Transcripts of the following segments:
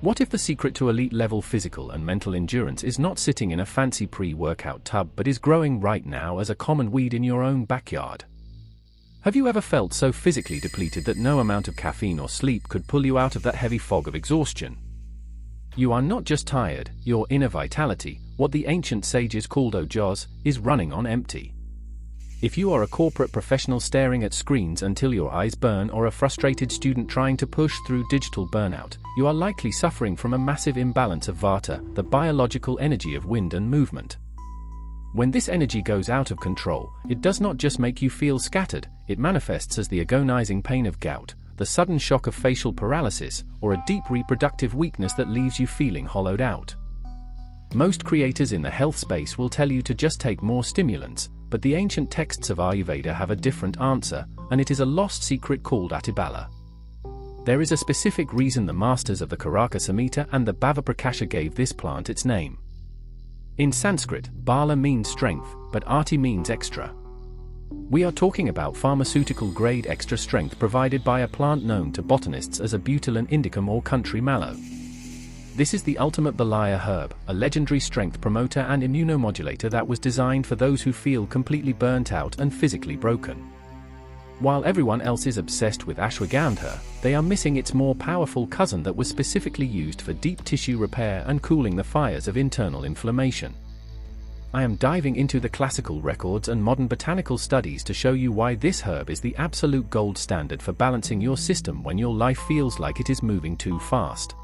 What if the secret to elite level physical and mental endurance is not sitting in a fancy pre-workout tub but is growing right now as a common weed in your own backyard? Have you ever felt so physically depleted that no amount of caffeine or sleep could pull you out of that heavy fog of exhaustion? You are not just tired, your inner vitality, what the ancient sages called ojos, is running on empty. If you are a corporate professional staring at screens until your eyes burn or a frustrated student trying to push through digital burnout, you are likely suffering from a massive imbalance of vata, the biological energy of wind and movement. When this energy goes out of control, it does not just make you feel scattered, it manifests as the agonizing pain of gout, the sudden shock of facial paralysis, or a deep reproductive weakness that leaves you feeling hollowed out. Most creators in the health space will tell you to just take more stimulants, but the ancient texts of Ayurveda have a different answer, and it is a lost secret called Atibala. There is a specific reason the masters of the Karaka Samhita and the Bhava gave this plant its name. In Sanskrit, Bala means strength, but Ati means extra. We are talking about pharmaceutical-grade extra strength provided by a plant known to botanists as Abutilon, Indicum or country mallow. This is the ultimate Balya herb, a legendary strength promoter and immunomodulator that was designed for those who feel completely burnt out and physically broken. While everyone else is obsessed with ashwagandha, they are missing its more powerful cousin that was specifically used for deep tissue repair and cooling the fires of internal inflammation. I am diving into the classical records and modern botanical studies to show you why this herb is the absolute gold standard for balancing your system when your life feels like it is moving too fast.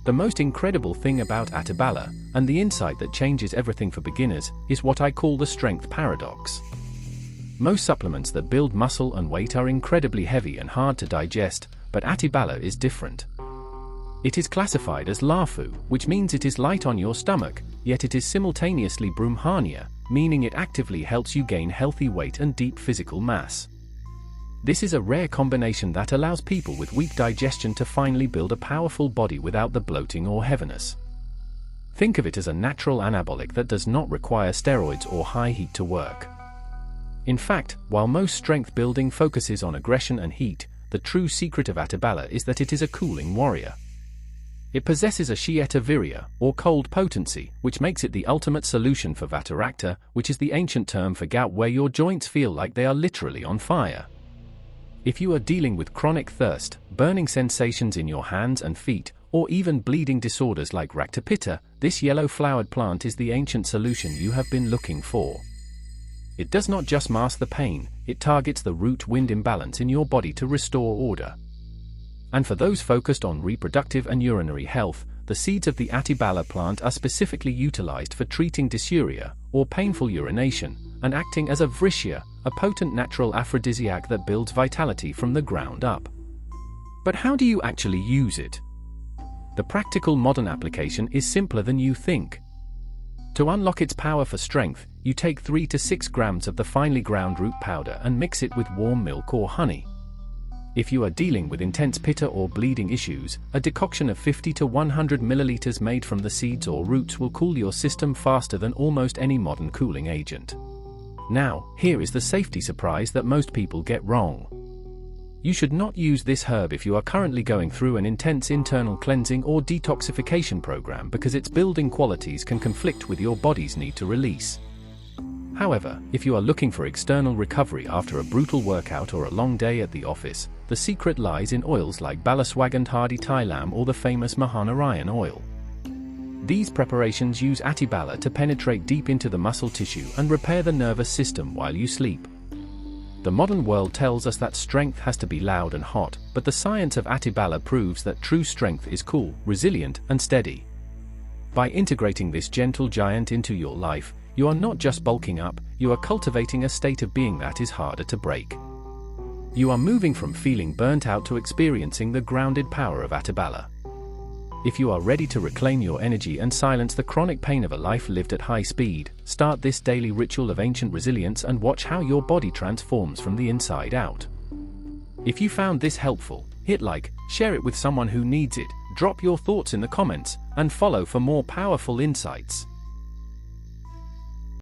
The most incredible thing about Atibala, and the insight that changes everything for beginners, is what I call the strength paradox. Most supplements that build muscle and weight are incredibly heavy and hard to digest, but Atibala is different. It is classified as Lafu, which means it is light on your stomach, yet it is simultaneously Brahmanya, meaning it actively helps you gain healthy weight and deep physical mass. This is a rare combination that allows people with weak digestion to finally build a powerful body without the bloating or heaviness. Think of it as a natural anabolic that does not require steroids or high heat to work. In fact, while most strength building focuses on aggression and heat, the true secret of Atibala is that it is a cooling warrior. It possesses a Shieta virya, or cold potency, which makes it the ultimate solution for Vatarakta, which is the ancient term for gout where your joints feel like they are literally on fire. If you are dealing with chronic thirst, burning sensations in your hands and feet, or even bleeding disorders like Raktapitta, this yellow-flowered plant is the ancient solution you have been looking for. It does not just mask the pain, it targets the root-wind imbalance in your body to restore order. And for those focused on reproductive and urinary health, the seeds of the Atibala plant are specifically utilized for treating dysuria, or painful urination, and acting as a vrishya, a potent natural aphrodisiac that builds vitality from the ground up. But how do you actually use it? The practical modern application is simpler than you think. To unlock its power for strength, you take 3 to 6 grams of the finely ground root powder and mix it with warm milk or honey. If you are dealing with intense pitta or bleeding issues, a decoction of 50 to 100 milliliters made from the seeds or roots will cool your system faster than almost any modern cooling agent. Now, here is the safety surprise that most people get wrong. You should not use this herb if you are currently going through an intense internal cleansing or detoxification program because its building qualities can conflict with your body's need to release. However, if you are looking for external recovery after a brutal workout or a long day at the office, the secret lies in oils like Balaswagandhadi Thailam or the famous Mahanarayan oil. These preparations use Atibala to penetrate deep into the muscle tissue and repair the nervous system while you sleep. The modern world tells us that strength has to be loud and hot, but the science of Atibala proves that true strength is cool, resilient, and steady. By integrating this gentle giant into your life, you are not just bulking up, you are cultivating a state of being that is harder to break. You are moving from feeling burnt out to experiencing the grounded power of Atibala. If you are ready to reclaim your energy and silence the chronic pain of a life lived at high speed, start this daily ritual of ancient resilience and watch how your body transforms from the inside out. If you found this helpful, hit like, share it with someone who needs it, drop your thoughts in the comments, and follow for more powerful insights.